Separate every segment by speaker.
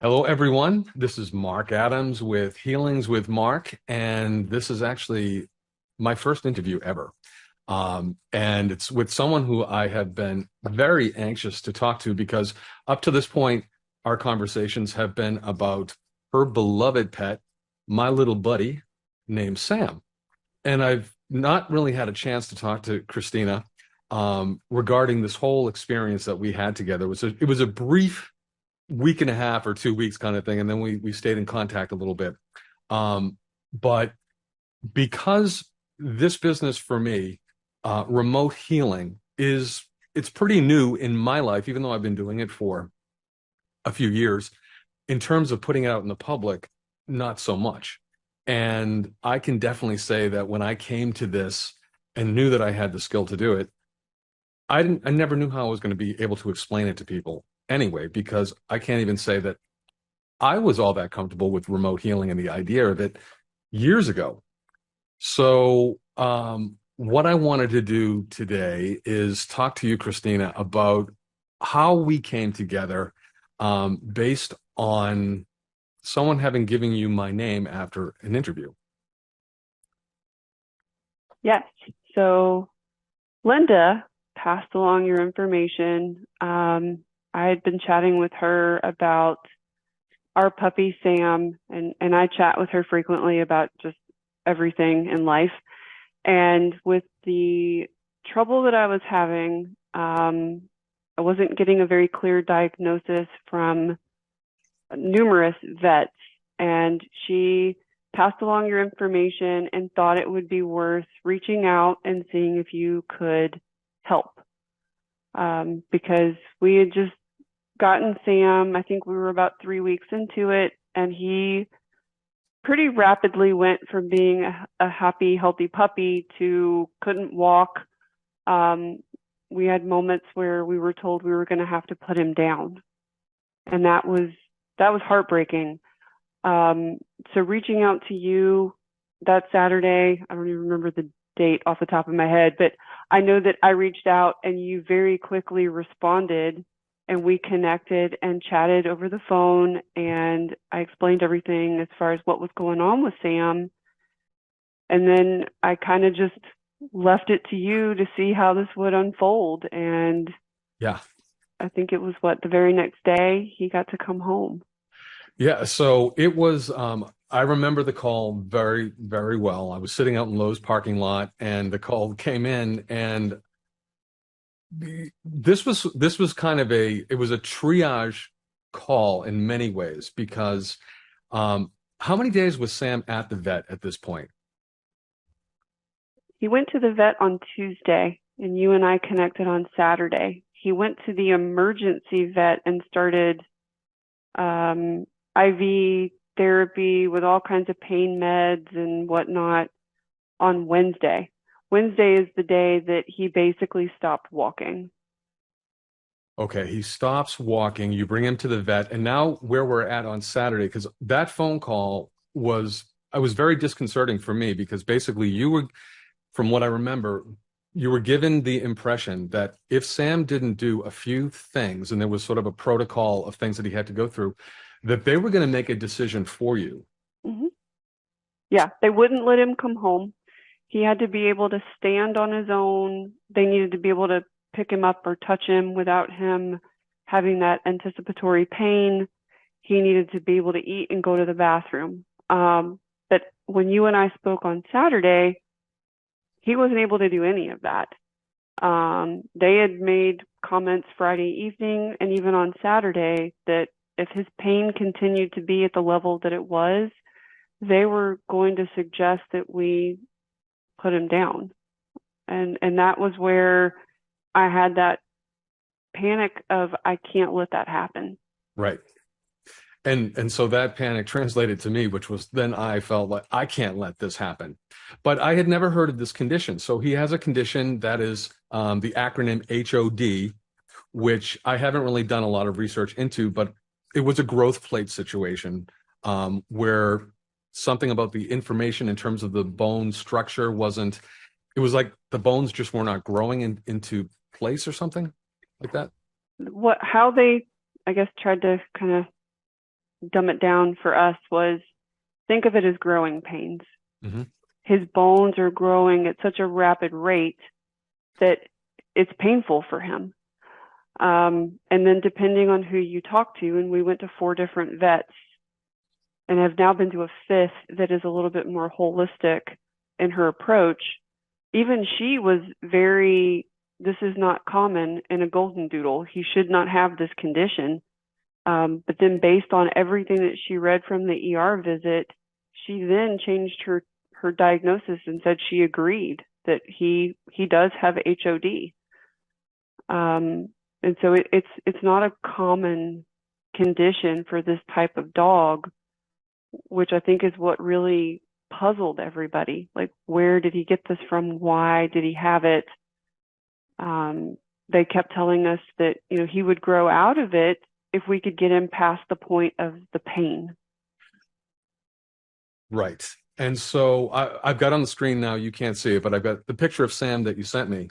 Speaker 1: Hello, everyone. This is Mark Adams with Healings with Mark, and this is actually my first interview ever. And it's with someone who I have been very anxious to talk to because up to this point, our conversations have been about her beloved pet, my little buddy named Sam. And I've not really had a chance to talk to Christina regarding this whole experience that we had together. It was a brief week and a half or 2 weeks kind of thing, and then we stayed in contact a little bit. But because this business for me, remote healing it's pretty new in my life, even though I've been doing it for a few years. In terms of putting it out in the public, not so much. And I can definitely say that when I came to this and knew that I had the skill to do it, I never knew how I was going to be able to explain it to people anyway, because I can't even say that I was all that comfortable with remote healing and the idea of it years ago. So, what I wanted to do today is talk to you, Christina, about how we came together, based on someone having given you my name after an interview.
Speaker 2: Yes. So Linda passed along your information. I had been chatting with her about our puppy Sam, and I chat with her frequently about just everything in life. And with the trouble that I was having, I wasn't getting a very clear diagnosis from numerous vets, and she passed along your information and thought it would be worth reaching out and seeing if you could help. Because we had just gotten Sam, I think we were about 3 weeks into it, and he pretty rapidly went from being a happy, healthy puppy to couldn't walk. We had moments where we were told we were going to have to put him down, and that was heartbreaking. So reaching out to you that Saturday, I don't even remember the date off the top of my head, but I know that I reached out and you very quickly responded, and we connected and chatted over the phone, and I explained everything as far as what was going on with Sam. And then I kind of just left it to you to see how this would unfold. And
Speaker 1: Yeah.
Speaker 2: I think it was the very next day he got to come home.
Speaker 1: Yeah, so it was, I remember the call very, very well. I was sitting out in Lowe's parking lot and the call came in, and this was kind of it was a triage call in many ways because, how many days was Sam at the vet at this point?
Speaker 2: He went to the vet on Tuesday, and you and I connected on Saturday. He went to the emergency vet and started IV therapy with all kinds of pain meds and whatnot on Wednesday. Wednesday is the day that he basically stopped walking.
Speaker 1: Okay, he stops walking, you bring him to the vet, and now where we're at on Saturday, because that phone call was very disconcerting for me because basically you were, from what I remember, you were given the impression that if Sam didn't do a few things, and there was sort of a protocol of things that he had to go through, that they were going to make a decision for you.
Speaker 2: Hmm. Yeah, they wouldn't let him come home. He had to be able to stand on his own. They needed to be able to pick him up or touch him without him having that anticipatory pain. He needed to be able to eat and go to the bathroom. But when you and I spoke on Saturday, he wasn't able to do any of that. They had made comments Friday evening and even on Saturday that if his pain continued to be at the level that it was, they were going to suggest that we put him down. And that was where I had that panic of I can't let that happen.
Speaker 1: Right. And so that panic translated to me, which was then I felt like I can't let this happen. But I had never heard of this condition. So he has a condition that is, the acronym HOD, which I haven't really done a lot of research into, but it was a growth plate situation, where something about the information in terms of the bone structure wasn't, it was like the bones just were not growing into place or something like that.
Speaker 2: How they, I guess, tried to kind of dumb it down for us was think of it as growing pains.
Speaker 1: Mm-hmm.
Speaker 2: His bones are growing at such a rapid rate that it's painful for him. And then depending on who you talk to, and we went to 4 different vets and have now been to a 5th that is a little bit more holistic in her approach. Even she was very, this is not common in a golden-doodle. He should not have this condition. But then based on everything that she read from the ER visit, she then changed her diagnosis and said she agreed that he does have HOD. And so it's not a common condition for this type of dog, which I think is what really puzzled everybody. Like, where did he get this from? Why did he have it? They kept telling us that, you know, he would grow out of it if we could get him past the point of the pain.
Speaker 1: Right. And so I've got on the screen now, you can't see it, but I've got the picture of Sam that you sent me.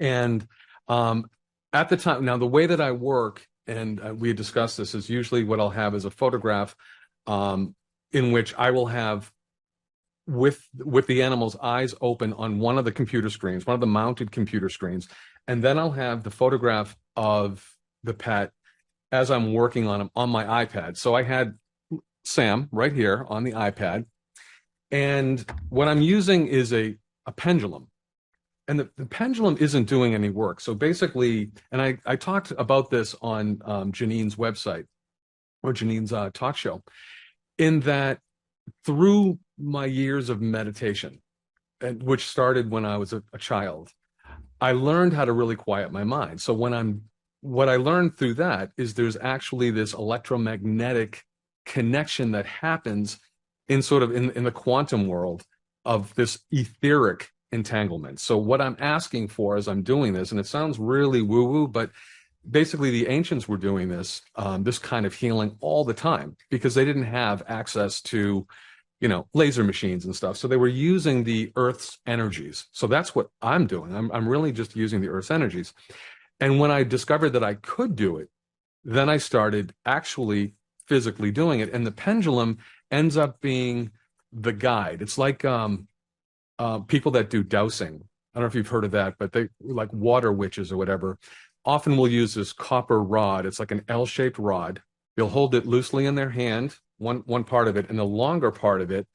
Speaker 1: And at the time, now the way that I work, and we had discussed this, is usually what I'll have is a photograph in which I will have with the animal's eyes open on one of the computer screens, one of the mounted computer screens, and then I'll have the photograph of the pet as I'm working on him on my iPad. So I had Sam right here on the iPad, and what I'm using is a pendulum. And the pendulum isn't doing any work. So basically, and I talked about this on Janine's website, or Janine's talk show, in that through my years of meditation, which started when I was a child, I learned how to really quiet my mind. So what I learned through that is there's actually this electromagnetic connection that happens in sort of in the quantum world of this etheric entanglement. So what I'm asking for as I'm doing this, and it sounds really woo-woo, but basically the ancients were doing this kind of healing all the time because they didn't have access to, you know, laser machines and stuff. So they were using the Earth's energies. So that's what I'm doing. I'm really just using the Earth's energies. And when I discovered that I could do it, then I started actually physically doing it. And the pendulum ends up being the guide. It's like people that do dowsing. I don't know if you've heard of that, but they like water witches or whatever. Often will use this copper rod. It's like an L-shaped rod. They'll hold it loosely in their hand, one part of it, and the longer part of it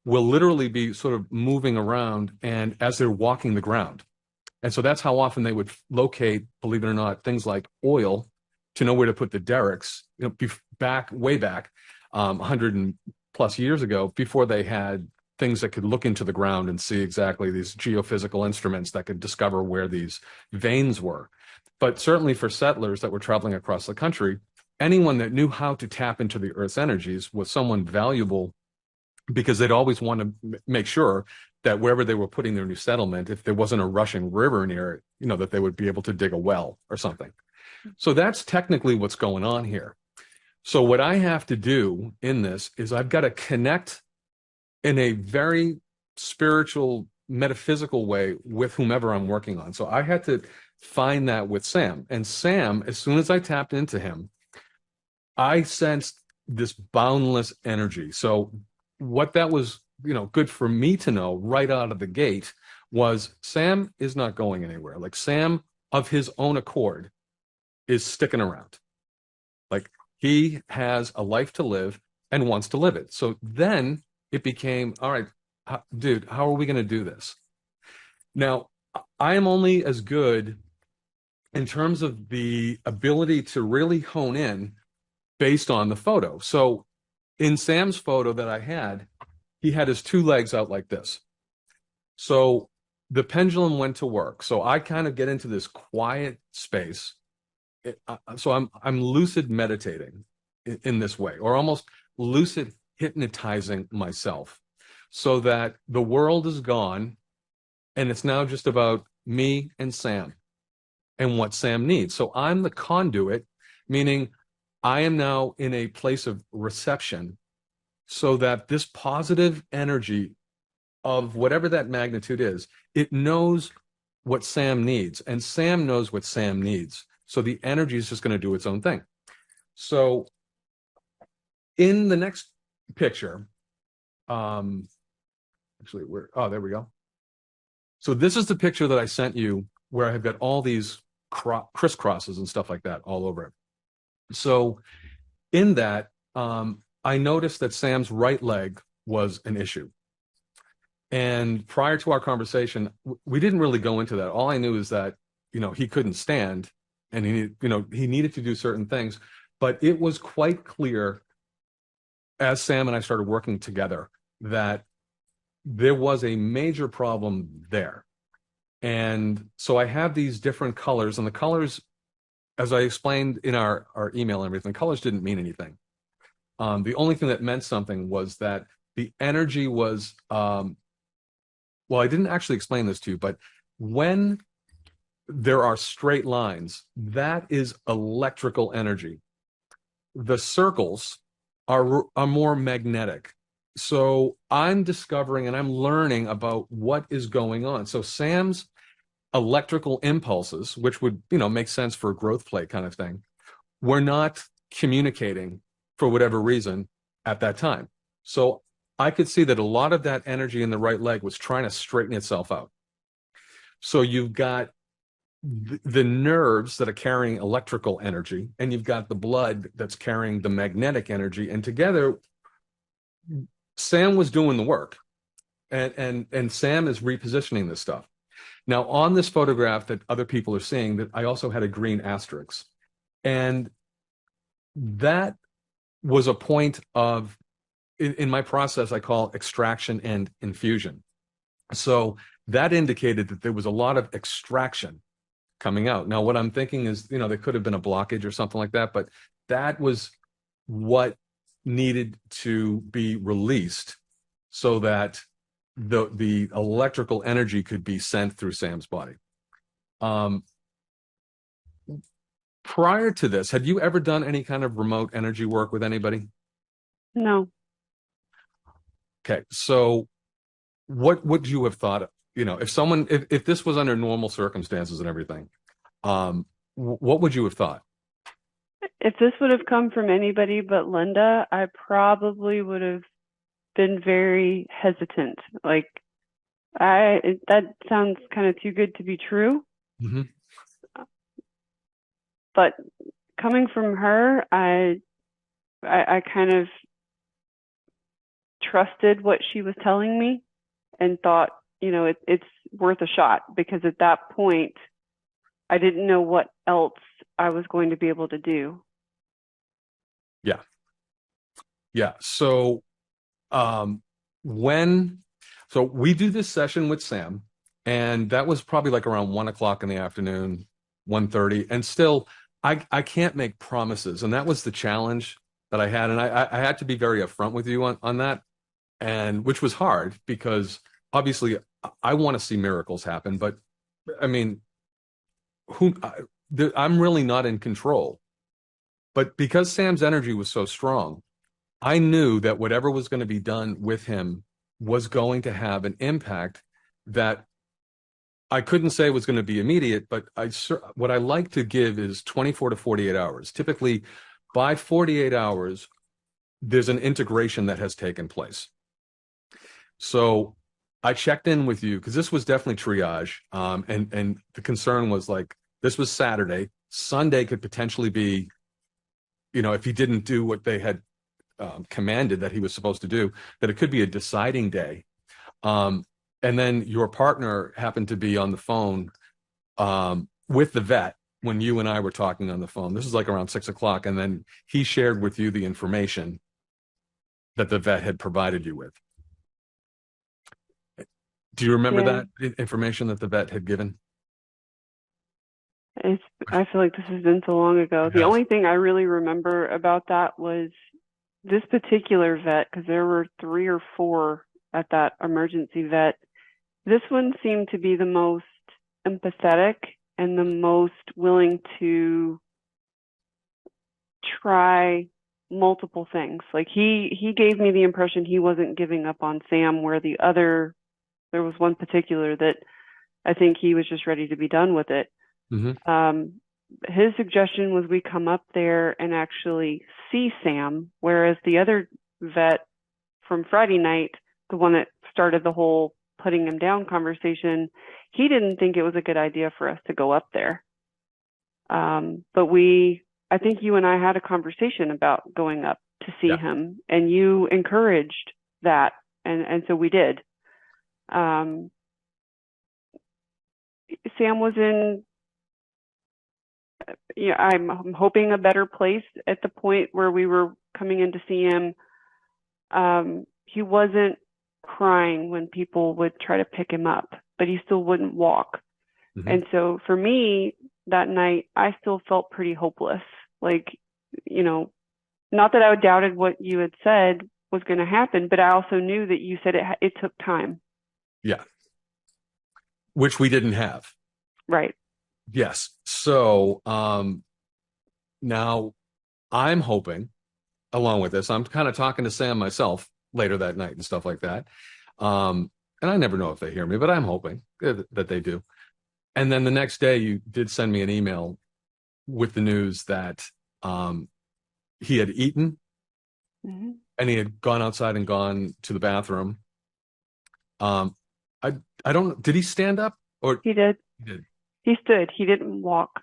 Speaker 1: will literally be sort of moving around and as they're walking the ground. And so that's how often they would locate, believe it or not, things like oil to know where to put the derricks, you know, way back, 100 and plus years ago, before they had things that could look into the ground and see exactly these geophysical instruments that could discover where these veins were. But certainly for settlers that were traveling across the country, anyone that knew how to tap into the Earth's energies was someone valuable because they'd always want to make sure that wherever they were putting their new settlement, if there wasn't a rushing river near it, you know, that they would be able to dig a well or something. So that's technically what's going on here. So what I have to do in this is I've got to connect in a very spiritual, metaphysical way with whomever I'm working on. So I had to find that with Sam. And Sam, as soon as I tapped into him, I sensed this boundless energy. So what that was, you know, good for me to know right out of the gate was Sam is not going anywhere. Like Sam, of his own accord, is sticking around. Like he has a life to live and wants to live it. So then it became, all right, dude, how are we going to do this? Now, I am only as good in terms of the ability to really hone in based on the photo. So in Sam's photo that I had, he had his 2 legs out like this. So the pendulum went to work. So I kind of get into this quiet space. So I'm lucid meditating in this way, or almost lucid hypnotizing myself so that the world is gone and it's now just about me and Sam and what Sam needs. So I'm the conduit, meaning I am now in a place of reception so that this positive energy of whatever that magnitude is, it knows what Sam needs, and Sam knows what Sam needs. So the energy is just going to do its own thing. So in the next picture, actually, there we go. So this is the picture that I sent you where I have got all these crisscrosses and stuff like that all over it. So in that, I noticed that Sam's right leg was an issue. And prior to our conversation, we didn't really go into that. All I knew is that, he couldn't stand and he needed to do certain things. But it was quite clear as Sam and I started working together that there was a major problem there. And so I have these different colors, and the colors, as I explained in our email and everything, colors didn't mean anything. The only thing that meant something was that the energy was, well, I didn't actually explain this to you, but when there are straight lines, that is electrical energy. The circles are more magnetic. So I'm discovering and I'm learning about what is going on. So Sam's electrical impulses, which would, make sense for a growth plate kind of thing, were not communicating for whatever reason at that time. So I could see that a lot of that energy in the right leg was trying to straighten itself out. So you've got the nerves that are carrying electrical energy, and you've got the blood that's carrying the magnetic energy, and together Sam was doing the work, and Sam is repositioning this stuff. Now on this photograph that other people are seeing, that I also had a green asterisk, and that was a point of, in my process, I call extraction and infusion. So that indicated that there was a lot of extraction coming out. Now, what I'm thinking is, there could have been a blockage or something like that, but that was what needed to be released so that the electrical energy could be sent through Sam's body. Prior to this, had you ever done any kind of remote energy work with anybody?
Speaker 2: No.
Speaker 1: Okay, so what would you have thought? If this was under normal circumstances and everything, what would you have thought?
Speaker 2: If this would have come from anybody but Linda, I probably would have been very hesitant. Like, that sounds kind of too good to be true.
Speaker 1: Mm-hmm.
Speaker 2: But coming from her, I kind of trusted what she was telling me and thought, it's worth a shot, because at that point, I didn't know what else I was going to be able to do.
Speaker 1: Yeah. Yeah. So so we do this session with Sam, and that was probably like around 1 o'clock in the afternoon, 1:30, and still I can't make promises. And that was the challenge that I had. And I had to be very upfront with you on that, and which was hard because obviously I want to see miracles happen, but I mean, I'm really not in control. But because Sam's energy was so strong, I knew that whatever was going to be done with him was going to have an impact that I couldn't say was going to be immediate, but what I like to give is 24 to 48 hours. Typically, by 48 hours, there's an integration that has taken place. So I checked in with you because this was definitely triage. And the concern was like, this was Saturday. Sunday could potentially be, if he didn't do what they had commanded that he was supposed to do, that it could be a deciding day. And then your partner happened to be on the phone with the vet when you and I were talking on the phone. This is like around 6 o'clock. And then he shared with you the information that the vet had provided you with. Do you remember that information that the vet had given?
Speaker 2: I feel like this has been so long ago. The only thing I really remember about that was this particular vet, because there were 3 or 4 at that emergency vet. This one seemed to be the most empathetic and the most willing to try multiple things. Like he gave me the impression he wasn't giving up on Sam, where there was one particular that I think he was just ready to be done with it.
Speaker 1: Mm-hmm.
Speaker 2: his suggestion was we come up there and actually see Sam, whereas the other vet from Friday night, the one that started the whole putting him down conversation, he didn't think it was a good idea for us to go up there. But I think you and I had a conversation about going up to see
Speaker 1: Yeah.
Speaker 2: him, and you encouraged that, and so we did. Um, Sam was in, yeah, I'm hoping a better place at the point where we were coming in to see him. He wasn't crying when people would try to pick him up, but he still wouldn't walk.
Speaker 1: Mhm.
Speaker 2: And so for me that night, I still felt pretty hopeless. Like, you know, not that I doubted what you had said was going to happen, but I also knew that you said it took time.
Speaker 1: Yeah. Which we didn't have.
Speaker 2: Right.
Speaker 1: Yes. So now I'm hoping, along with this, I'm kind of talking to Sam myself later that night and stuff like that. And I never know if they hear me, but I'm hoping that they do. And then the next day, you did send me an email with the news that he had eaten
Speaker 2: Mm-hmm.
Speaker 1: and he had gone outside and gone to the bathroom. Um, I I don't. Did he stand up or
Speaker 2: He did.
Speaker 1: he did?
Speaker 2: He stood. He didn't walk.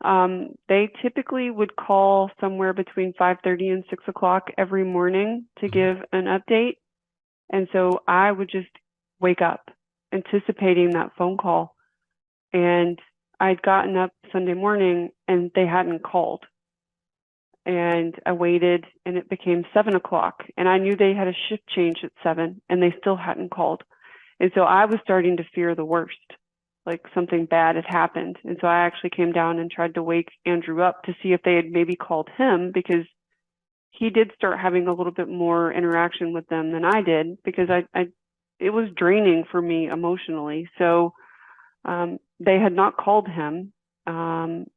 Speaker 2: They typically would call somewhere between 5:30 and 6 o'clock every morning to
Speaker 1: Mhm.
Speaker 2: give an update. And so I would just wake up anticipating that phone call. And I'd gotten up Sunday morning and they hadn't called. And I waited and it became 7 o'clock. And I knew they had a shift change at 7 and they still hadn't called. And so I was starting to fear the worst, like something bad had happened. And so I actually came down and tried to wake Andrew up to see if they had maybe called him, because he did start having a little bit more interaction with them than I did, because it was draining for me emotionally. So they had not called him. And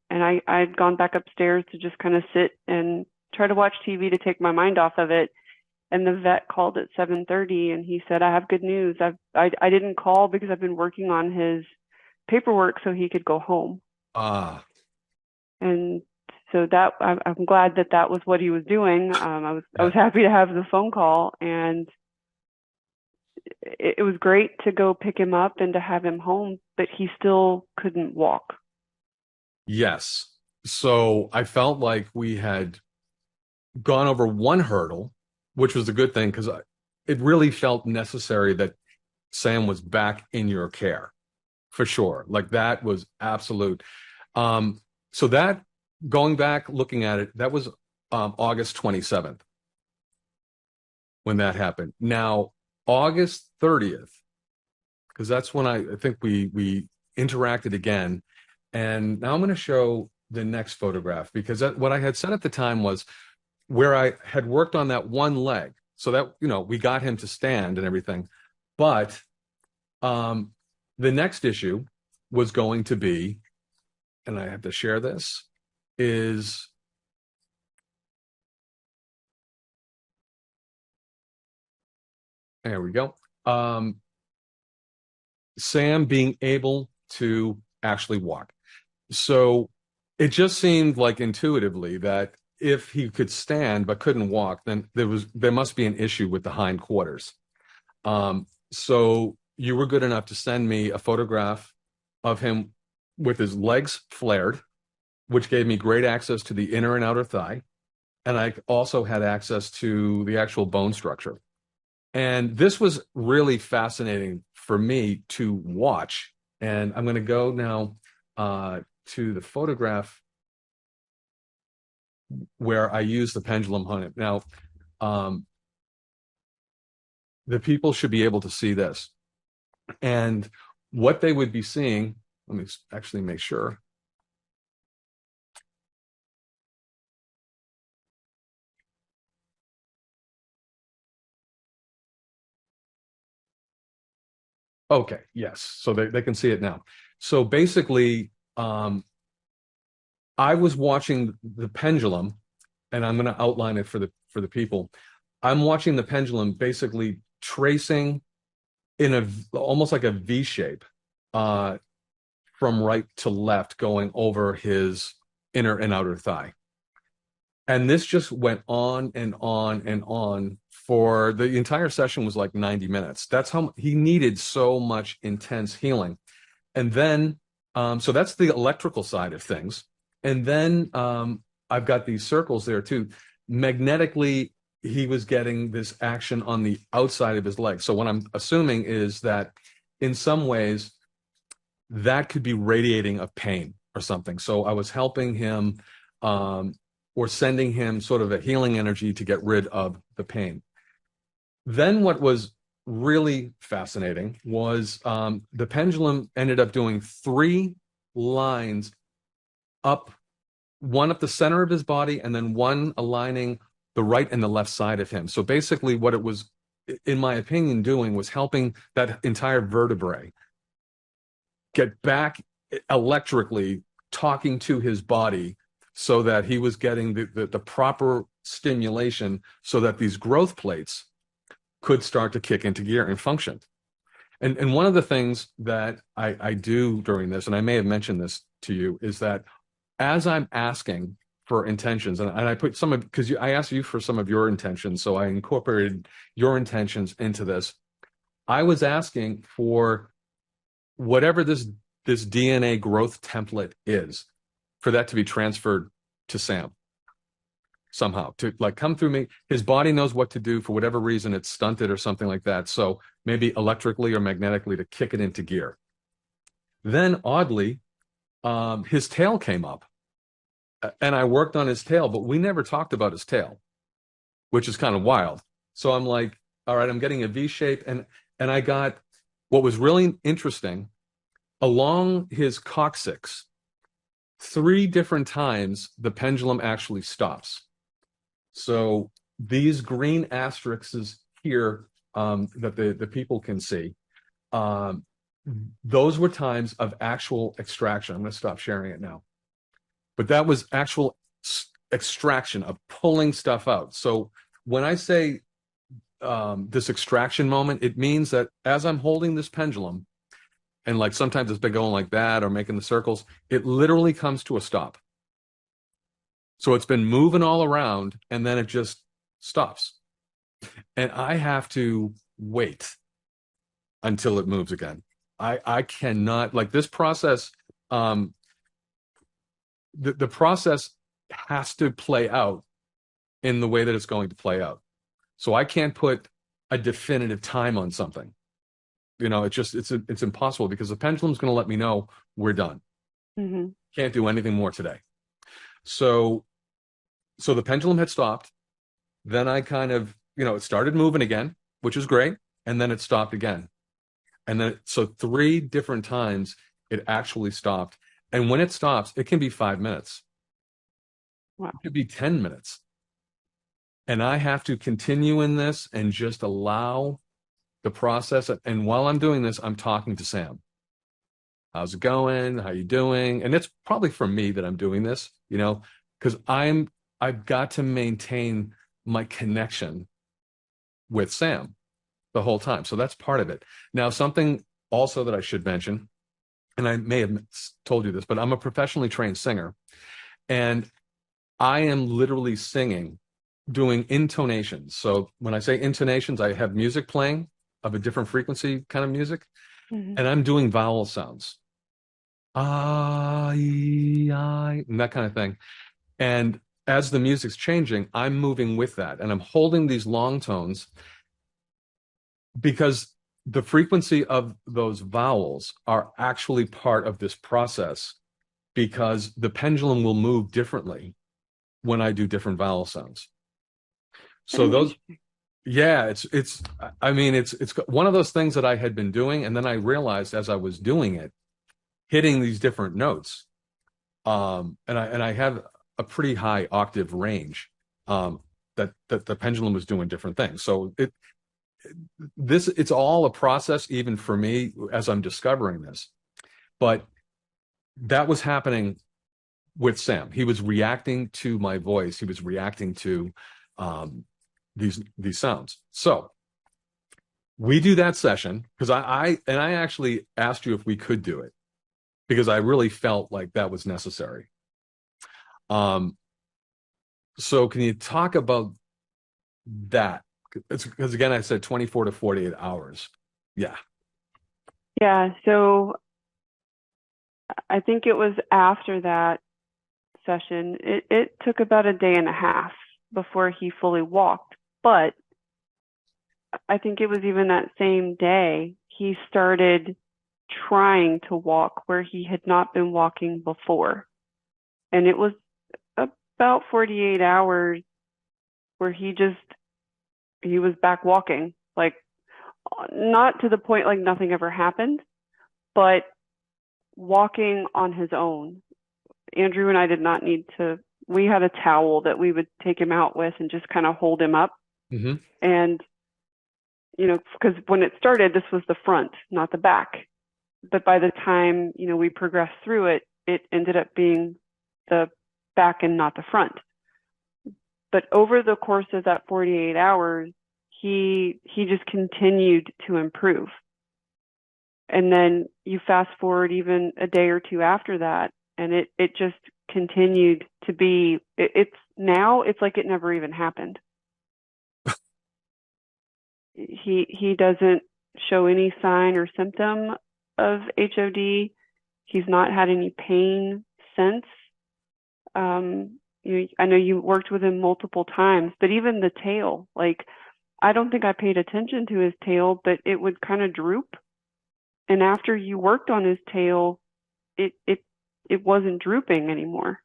Speaker 2: I'd gone back upstairs to just kind of sit and try to watch TV to take my mind off of it. And the vet called at 7:30 and he said, I have good news. I didn't call because I've been working on his paperwork so he could go home.
Speaker 1: Ah,
Speaker 2: And so I'm glad that that was what he was doing. I
Speaker 1: yeah.
Speaker 2: was happy to have the phone call, and it was great to go pick him up and to have him home, but he still couldn't walk.
Speaker 1: Yes. So I felt like we had gone over one hurdle, which was a good thing because it really felt necessary that Sam was back in your care for sure. Like that was absolute. So that going back, looking at it, that was August 27th when that happened. Now, August 30th, because that's when I think we interacted again. And now I'm going to show the next photograph because what I had said at the time was where I had worked on that one leg, so that we got him to stand and everything. But um, the next issue was going to be, and I have to share this, is there we go. Sam being able to actually walk. So it just seemed like intuitively that if he could stand but couldn't walk, then there must be an issue with the hindquarters. So you were good enough to send me a photograph of him with his legs flared, which gave me great access to the inner and outer thigh. And I also had access to the actual bone structure. And this was really fascinating for me to watch. And I'm going to go now to the photograph where I use the pendulum on it. Now, um, the people should be able to see this. And what they would be seeing, let me actually make sure. Okay, yes. So they can see it now. So basically, I was watching the pendulum, and I'm going to outline it for the people. I'm watching the pendulum basically tracing in a almost like a V shape, uh, from right to left, going over his inner and outer thigh. And this just went on and on and on for the entire session was like 90 minutes. That's how he needed so much intense healing. And then, so that's the electrical side of things. And then I've got these circles there too. Magnetically, he was getting this action on the outside of his leg. So what I'm assuming is that in some ways that could be radiating of pain or something. So I was helping him or sending him sort of a healing energy to get rid of the pain. Then what was really fascinating was the pendulum ended up doing 3 lines up, one up the center of his body, and then one aligning the right and the left side of him. So basically what it was, in my opinion, doing was helping that entire vertebrae get back electrically, talking to his body so that he was getting the proper stimulation so that these growth plates could start to kick into gear and function. And one of the things that I do during this, and I may have mentioned this to you, is that as I'm asking for intentions, and I put some of, because I asked you for some of your intentions, so I incorporated your intentions into this. I was asking for whatever this DNA growth template is, for that to be transferred to Sam somehow, to like come through me. His body knows what to do. For whatever reason, it's stunted or something like that. So maybe electrically or magnetically to kick it into gear. Then oddly, his tail came up and I worked on his tail, but we never talked about his tail, which is kind of wild. So I'm like, all right, I'm getting a V shape. And I got, what was really interesting, along his coccyx, 3 different times the pendulum actually stops. So these green asterisks here that the people can see, those were times of actual extraction. I'm going to stop sharing it now. But that was actual extraction of pulling stuff out. So when I say this extraction moment, it means that as I'm holding this pendulum, and like sometimes it's been going like that or making the circles, it literally comes to a stop. So it's been moving all around and then it just stops. And I have to wait until it moves again. I cannot, like this process, the process has to play out in the way that it's going to play out. So I can't put a definitive time on something. You know, it's impossible because the pendulum's going to let me know we're done.
Speaker 2: Mm-hmm.
Speaker 1: Can't do anything more today. So the pendulum had stopped. Then I kind of, it started moving again, which is great. And then it stopped again. And then, so 3 different times it actually stopped. And when it stops, it can be 5 minutes.
Speaker 2: Wow.
Speaker 1: It could be 10 minutes. And I have to continue in this and just allow the process. And while I'm doing this, I'm talking to Sam. How's it going? How you doing? And it's probably for me that I'm doing this, because I've got to maintain my connection with Sam the whole time. So that's part of it. Now, something also that I should mention, and I may have told you this, but I'm a professionally trained singer, and I am literally singing, doing intonations. So when I say intonations, I have music playing of a different frequency kind of music, and I'm doing vowel sounds. I, and that kind of thing. And as the music's changing, I'm moving with that, and I'm holding these long tones because the frequency of those vowels are actually part of this process, because the pendulum will move differently when I do different vowel sounds. So those, yeah, it's one of those things that I had been doing, and then I realized as I was doing it, hitting these different notes, and I have a pretty high octave range, that the pendulum was doing different things. So it's all a process, even for me, as I'm discovering this. But that was happening with Sam. He was reacting to my voice. He was reacting to these sounds. So we do that session because I actually asked you if we could do it because I really felt like that was necessary. Um, so can you talk about that? It's because again, I said 24 to 48 hours. Yeah.
Speaker 2: Yeah, so I think it was after that session. It took about a day and a half before he fully walked, but I think it was even that same day he started trying to walk where he had not been walking before. And it was about 48 hours where he was back walking, like not to the point like nothing ever happened, but walking on his own. Andrew and I did not need to, we had a towel that we would take him out with and just kind of hold him up.
Speaker 1: Hmm.
Speaker 2: And, because when it started, this was the front, not the back. But by the time, we progressed through it, it ended up being the back and not the front. But over the course of that 48 hours, he just continued to improve. And then you fast forward even a day or two after that, and it just continued to be, it's like it never even happened. He doesn't show any sign or symptom of HOD. He's not had any pain since. I know you worked with him multiple times, but even the tail, like I don't think I paid attention to his tail, but it would kind of droop. And after you worked on his tail, it wasn't drooping anymore.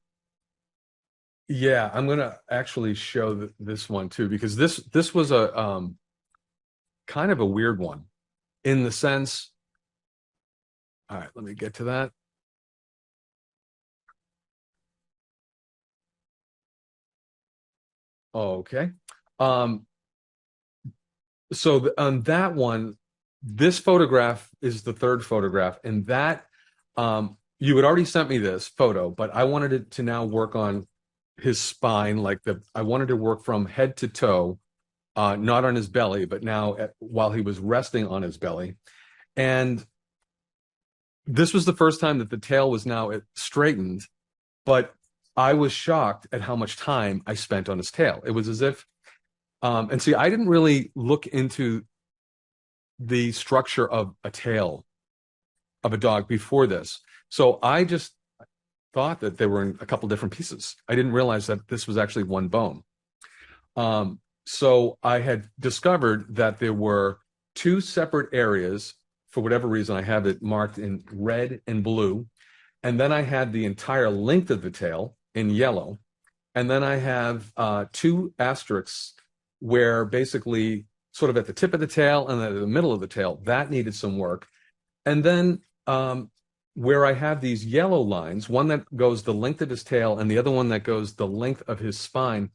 Speaker 1: Yeah, I'm gonna actually show this one too because this was a kind of a weird one in the sense. All right, let me get to that. Okay. Um, so on that one, this photograph is the third photograph, and that you had already sent me this photo, but I wanted it to now work on his spine, like I wanted to work from head to toe, not on his belly, but now while he was resting on his belly. And this was the first time that the tail was now straightened, but I was shocked at how much time I spent on his tail. It was as if, and see, I didn't really look into the structure of a tail of a dog before this. So I just thought that they were in a couple different pieces. I didn't realize that this was actually one bone. So I had discovered that there were two separate areas. For whatever reason, I have it marked in red and blue. And then I had the entire length of the tail in yellow. And then I have two asterisks where basically sort of at the tip of the tail and then at the middle of the tail, that needed some work. And then where I have these yellow lines, one that goes the length of his tail and the other one that goes the length of his spine,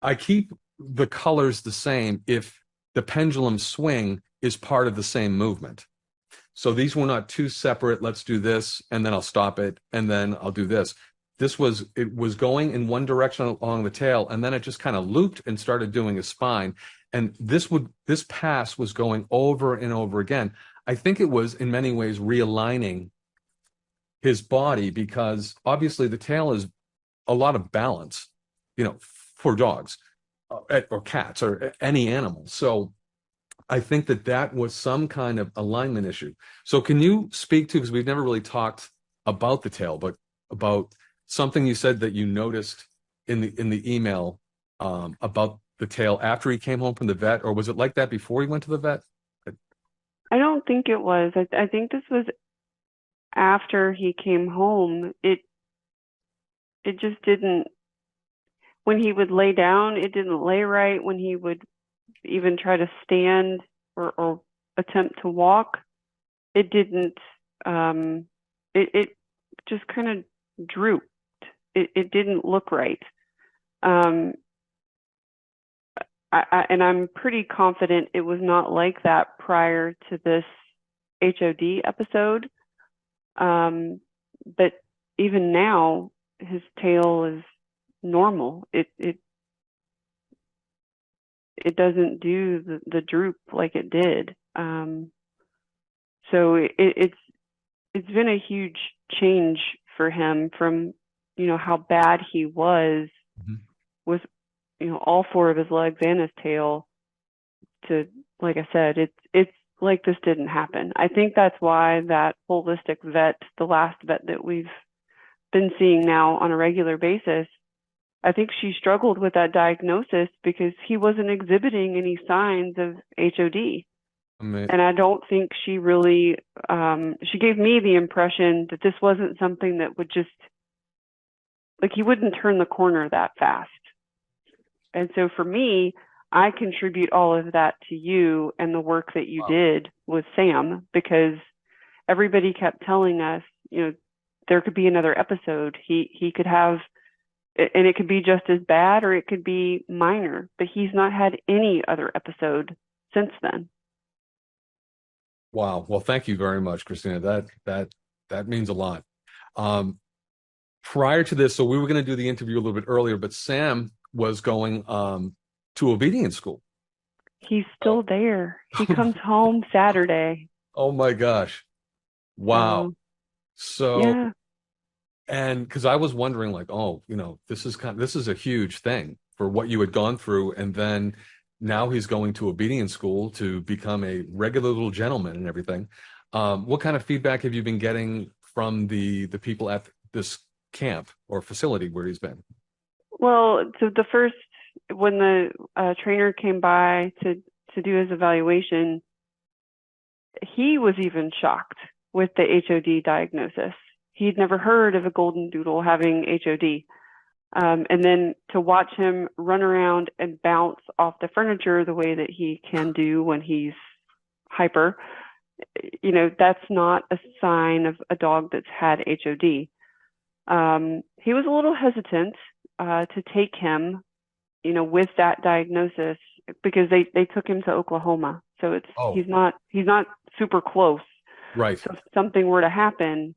Speaker 1: I keep the colors the same if the pendulum swing is part of the same movement. So these were not two separate, let's do this, and then I'll stop it, and then I'll do this. It was going in one direction along the tail, and then it just kind of looped and started doing a spine. And this pass was going over and over again. I think it was in many ways realigning his body because obviously the tail is a lot of balance, for dogs or cats or any animal. So I think that was some kind of alignment issue. So can you speak to, because we've never really talked about the tail, but about something you said that you noticed in the email about the tail after he came home from the vet, or was it like that before he went to the vet?
Speaker 2: I don't think it was. I think this was after he came home. It just didn't, when he would lay down, it didn't lay right. When he would even try to stand or attempt to walk, it didn't, it just kind of drooped. It didn't look right. Um, and I'm pretty confident it was not like that prior to this HOD episode. But even now, his tail is normal. It doesn't do the droop like it did. So it's been a huge change for him from how bad he was
Speaker 1: Mhm.
Speaker 2: with, all four of his legs and his tail, to, like I said, it's like this didn't happen. I think that's why that holistic vet, the last vet that we've been seeing now on a regular basis, I think she struggled with that diagnosis because he wasn't exhibiting any signs of HOD.
Speaker 1: I mean,
Speaker 2: And I don't think she really, she gave me the impression that this wasn't something that would just, like, he wouldn't turn the corner that fast. And so for me, I contribute all of that to you and the work that you
Speaker 1: wow.
Speaker 2: did with Sam, because everybody kept telling us, there could be another episode. He could have, and it could be just as bad or it could be minor, but he's not had any other episode since then.
Speaker 1: Wow. Well, thank you very much, Christina. That means a lot. Um, Prior to this, so we were going to do the interview a little bit earlier, but Sam was going to obedience school.
Speaker 2: He's
Speaker 1: Oh,
Speaker 2: still there. He comes home Saturday.
Speaker 1: oh my gosh. Wow.
Speaker 2: So,
Speaker 1: So,
Speaker 2: yeah,
Speaker 1: and because I was wondering, like, oh, this is a huge thing for what you had gone through, and then now he's going to obedience school to become a regular little gentleman and everything. What kind of feedback have you been getting from the people at this camp or facility where he's been?
Speaker 2: well, so when the trainer came by to do his evaluation, he was even shocked with the HOD diagnosis. He'd never heard of a golden doodle having HOD. And then to watch him run around and bounce off the furniture the way that he can do when he's hyper, that's not a sign of a dog that's had HOD. He was a little hesitant to take him, with that diagnosis, because they took him to Oklahoma. So
Speaker 1: Oh,
Speaker 2: he's not super close.
Speaker 1: right.
Speaker 2: So if something were to happen,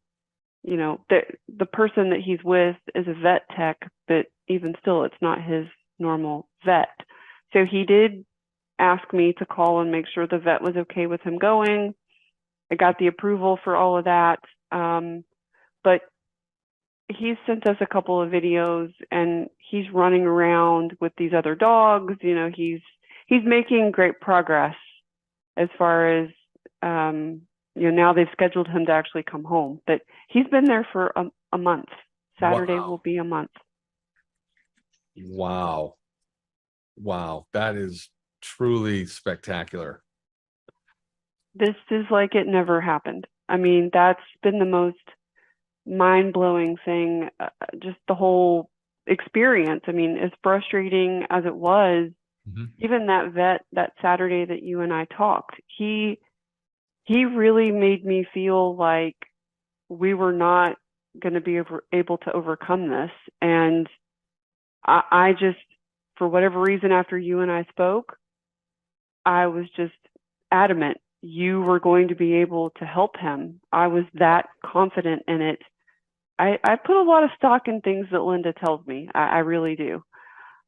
Speaker 2: the person that he's with is a vet tech, but even still, it's not his normal vet. So he did ask me to call and make sure the vet was okay with him going. I got the approval for all of that. But he's sent us a couple of videos and he's running around with these other dogs. He's making great progress as far as, now they've scheduled him to actually come home, but he's been there for a month. Saturday will
Speaker 1: Wow.
Speaker 2: be a month.
Speaker 1: Wow. Wow. That is truly spectacular.
Speaker 2: This is like it never happened. I mean, that's been the most mind blowing thing, just the whole experience. I mean, as frustrating as it was,
Speaker 1: Mhm.
Speaker 2: even that vet that Saturday that you and I talked, he really made me feel like we were not going to be able to overcome this. And I just, for whatever reason, after you and I spoke, I was just adamant you were going to be able to help him. I was that confident in it. I put a lot of stock in things that Linda tells me. I really do.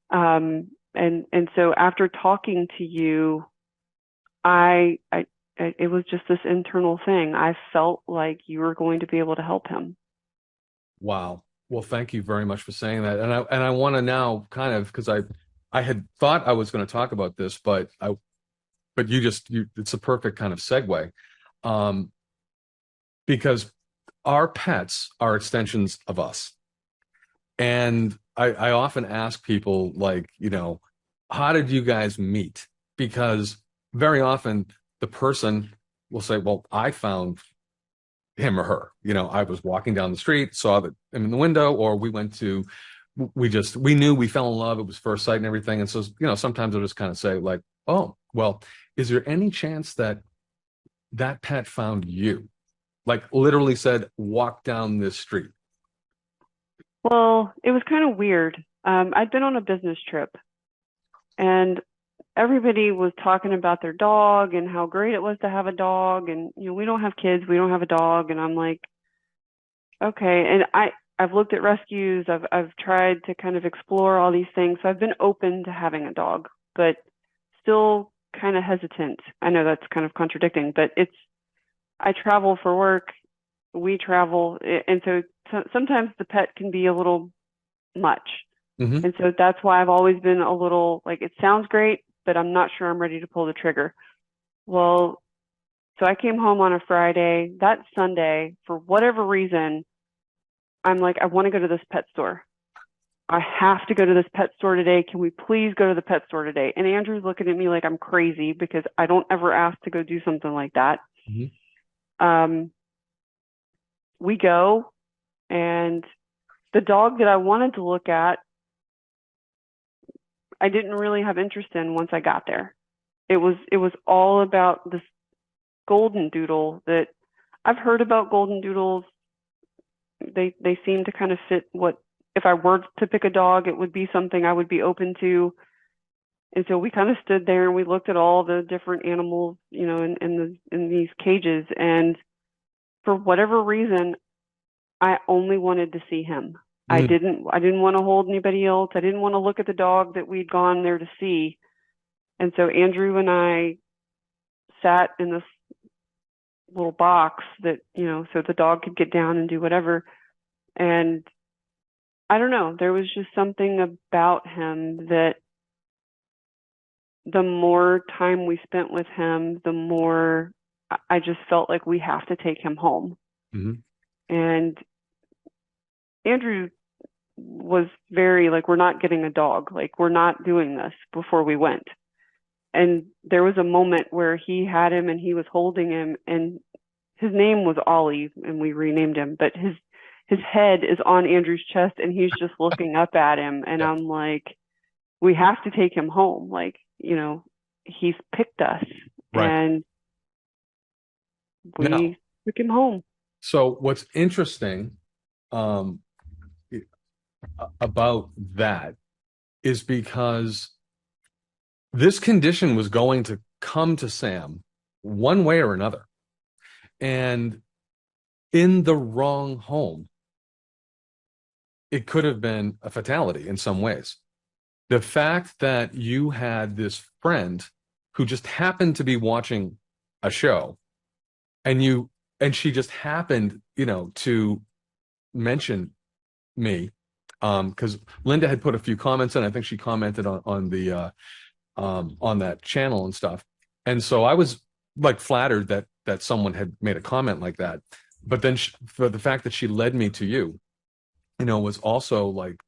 Speaker 2: And so after talking to you, I it was just this internal thing. I felt like you were going to be able to help him.
Speaker 1: Wow. Well, thank you very much for saying that. And I want to now kind of because I had thought I was going to talk about this, but you it's a perfect kind of segue. Um, because our pets are extensions of us. And I often ask people like, how did you guys meet? Because very often the person will say, well, I found him or her. I was walking down the street, saw that him in the window, or we knew we fell in love. It was first sight and everything. And so, sometimes I'll just kind of say like, oh, well, is there any chance that that pet found you? Like literally said, walk down this street.
Speaker 2: Well, it was kind of weird. I'd been on a business trip and everybody was talking about their dog and how great it was to have a dog. And, we don't have kids, we don't have a dog. And I'm like, okay. And I've looked at rescues. I've tried to kind of explore all these things. So I've been open to having a dog, but still kind of hesitant. I know that's kind of contradicting, but I travel for work. We travel. And so sometimes the pet can be a little much.
Speaker 1: Hmm.
Speaker 2: And so that's why I've always been a little like, it sounds great, but I'm not sure I'm ready to pull the trigger. Well, so I came home on a Friday. That Sunday, for whatever reason, I'm like, I want to go to this pet store. I have to go to this pet store today. Can we please go to the pet store today? And Andrew's looking at me like I'm crazy because I don't ever ask to go do something like that.
Speaker 1: Hmm.
Speaker 2: Um, we go, and the dog that I wanted to look at, I didn't really have interest in once I got there. It was all about this golden doodle that I've heard about golden doodles. They seem to kind of fit what, if I were to pick a dog, it would be something I would be open to. And so we kind of stood there and we looked at all the different animals, in these cages. And for whatever reason, I only wanted to see him.
Speaker 1: Hmm.
Speaker 2: I didn't want to hold anybody else. I didn't want to look at the dog that we'd gone there to see. And so Andrew and I sat in this little box that, so the dog could get down and do whatever. And I don't know, there was just something about him that the more time we spent with him, the more I just felt like we have to take him home.
Speaker 1: Hmm.
Speaker 2: And Andrew was very like, we're not getting a dog. Like, we're not doing this before we went. And there was a moment where he had him and he was holding him, and his name was Ollie and we renamed him, but his head is on Andrew's chest and he's just looking up at him. And
Speaker 1: Yeah.
Speaker 2: I'm like, we have to take him home. Like, he's picked us,
Speaker 1: Right.
Speaker 2: and
Speaker 1: Now,
Speaker 2: we took him home.
Speaker 1: so what's interesting um, about that is because this condition was going to come to Sam one way or another, and in the wrong home, it could have been a fatality in some ways. The fact that you had this friend who just happened to be watching a show, and she just happened, to mention me, because Linda had put a few comments in. I think she commented on that channel and stuff. And so I was like flattered that someone had made a comment like that. But then for the fact that she led me to you, was also like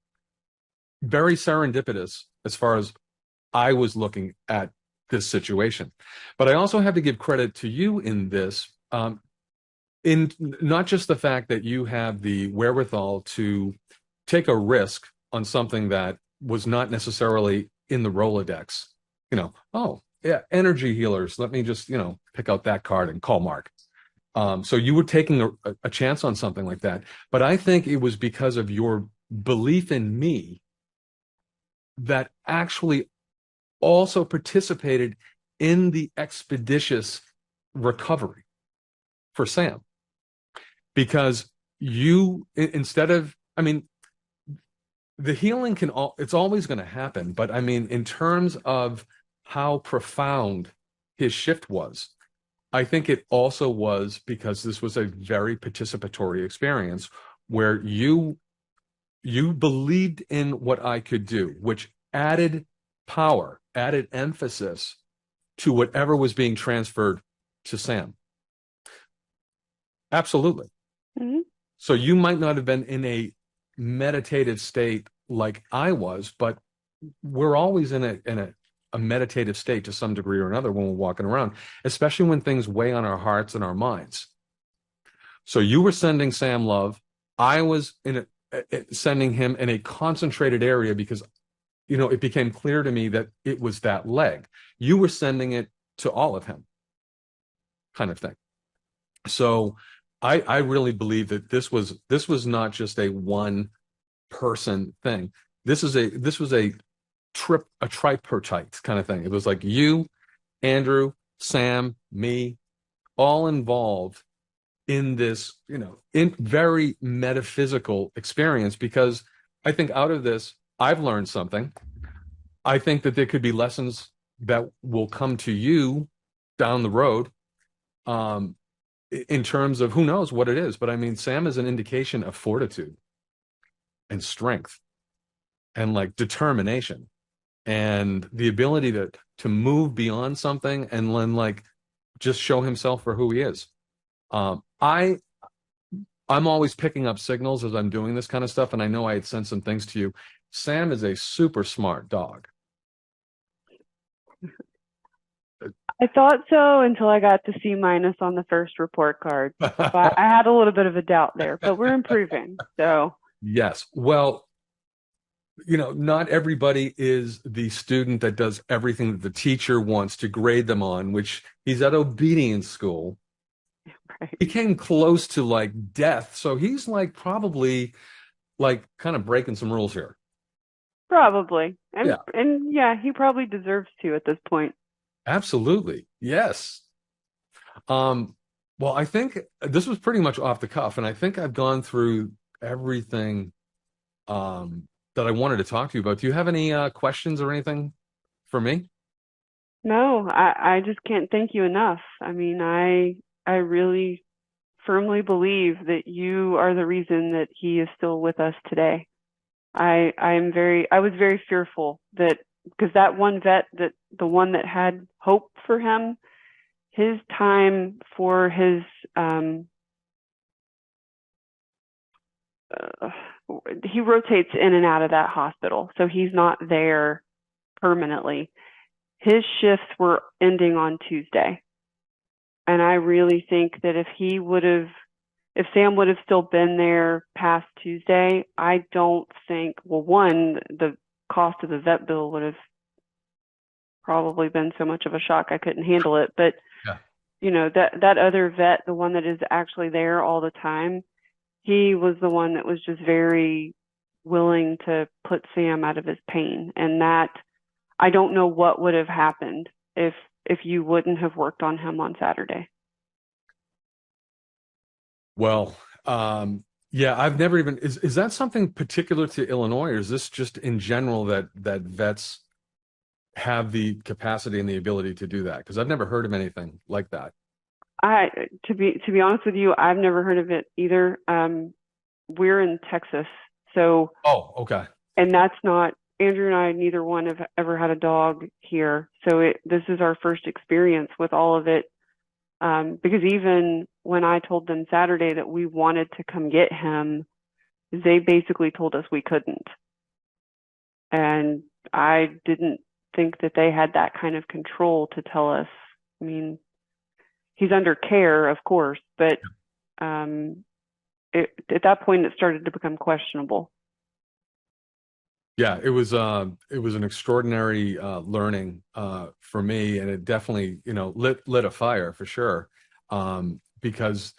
Speaker 1: very serendipitous as far as I was looking at this situation. But I also have to give credit to you in this, in not just the fact that you have the wherewithal to take a risk on something that was not necessarily in the Rolodex. Oh, yeah, energy healers. Let me just, pick out that card and call Mark. So you were taking a chance on something like that. But I think it was because of your belief in me that actually also participated in the expeditious recovery for Sam. Because instead of, I mean, the healing it's always going to happen. But I mean, in terms of how profound his shift was, I think it also was because this was a very participatory experience where you believed in what I could do, which added power, added emphasis to whatever was being transferred to Sam. Absolutely.
Speaker 2: Mm-hmm.
Speaker 1: So you might not have been in a meditative state like I was, but we're always in a meditative state to some degree or another when we're walking around, especially when things weigh on our hearts and our minds. So you were sending Sam love. I was sending him in a concentrated area because it became clear to me that it was that leg. You were sending it to all of him, kind of thing. So I really believe that this was not just a one person thing. This was a tripartite kind of thing. It was like you, Andrew, Sam, me, all involved in this, in very metaphysical experience, because I think out of this, I've learned something. I think that there could be lessons that will come to you down the road. Um, in terms of who knows what it is, but I mean, Sam is an indication of fortitude and strength and like determination and the ability to move beyond something and then like just show himself for who he is. I'm always picking up signals as I'm doing this kind of stuff, and I know I had sent some things to you. Sam is a super smart dog.
Speaker 2: I thought so until I got to C minus on the first report card. So I had a little bit of a doubt there, but we're improving. So
Speaker 1: Yes. Well, not everybody is the student that does everything that the teacher wants to grade them on, which he's at obedience school.
Speaker 2: right.
Speaker 1: He came close to like death. So he's like probably like kind of breaking some rules here.
Speaker 2: Probably.
Speaker 1: Yeah,
Speaker 2: And yeah, he probably deserves to at this point.
Speaker 1: absolutely. Yes. Um, well, I think this was pretty much off the cuff, and I think I've gone through everything that I wanted to talk to you about. Do you have any questions or anything for me?
Speaker 2: No, I just can't thank you enough. I mean, I really firmly believe that you are the reason that he is still with us today. I was very fearful that because that one vet, that the one that had hope for him, his time for his uh, he rotates in and out of that hospital, so he's not there permanently. His shifts were ending on Tuesday, and I really think that if Sam would have still been there past Tuesday, I don't think, well, one, the cost of the vet bill would have probably been so much of a shock I couldn't handle it. But
Speaker 1: Yeah.
Speaker 2: that other vet, the one that is actually there all the time, he was the one that was just very willing to put Sam out of his pain. And that I don't know what would have happened if you wouldn't have worked on him on Saturday.
Speaker 1: Well, yeah, I've never even is that something particular to Illinois, or is this just in general that vets have the capacity and the ability to do that? Because I've never heard of anything like that.
Speaker 2: I to be honest with you, I've never heard of it either. We're in Texas, so
Speaker 1: Oh, okay.
Speaker 2: and that's not Andrew and I. Neither one have ever had a dog here, so this is our first experience with all of it. Because even when I told them Saturday that we wanted to come get him, they basically told us we couldn't, and I didn't think that they had that kind of control to tell us. I mean, he's under care, of course, but um, at that point, it started to become questionable.
Speaker 1: Yeah, it was an extraordinary learning for me, and it definitely, lit a fire for sure. Because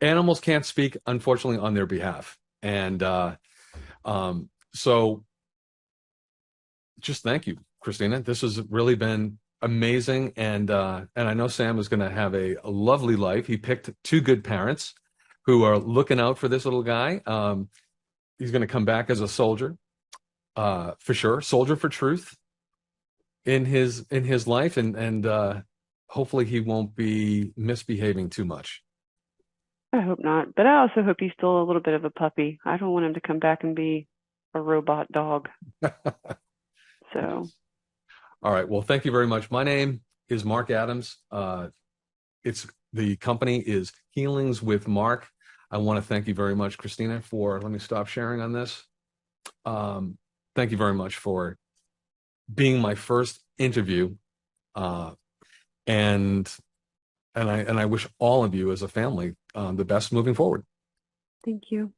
Speaker 1: animals can't speak, unfortunately, on their behalf. And so just thank you, Christina. This has really been amazing. And I know Sam is going to have a lovely life. He picked two good parents who are looking out for this little guy. He's going to come back as a soldier, for sure, soldier for truth in his life, and hopefully he won't be misbehaving too much.
Speaker 2: I hope not, but I also hope he's still a little bit of a puppy. I don't want him to come back and be a robot dog. So,
Speaker 1: All right. Well, thank you very much. My name is Mark Adams. It's the company is Healings with Mark. I want to thank you very much, Christina, for let me stop sharing on this. Thank you very much for being my first interview. Uh, and and I wish all of you as a family the best moving forward.
Speaker 2: thank you.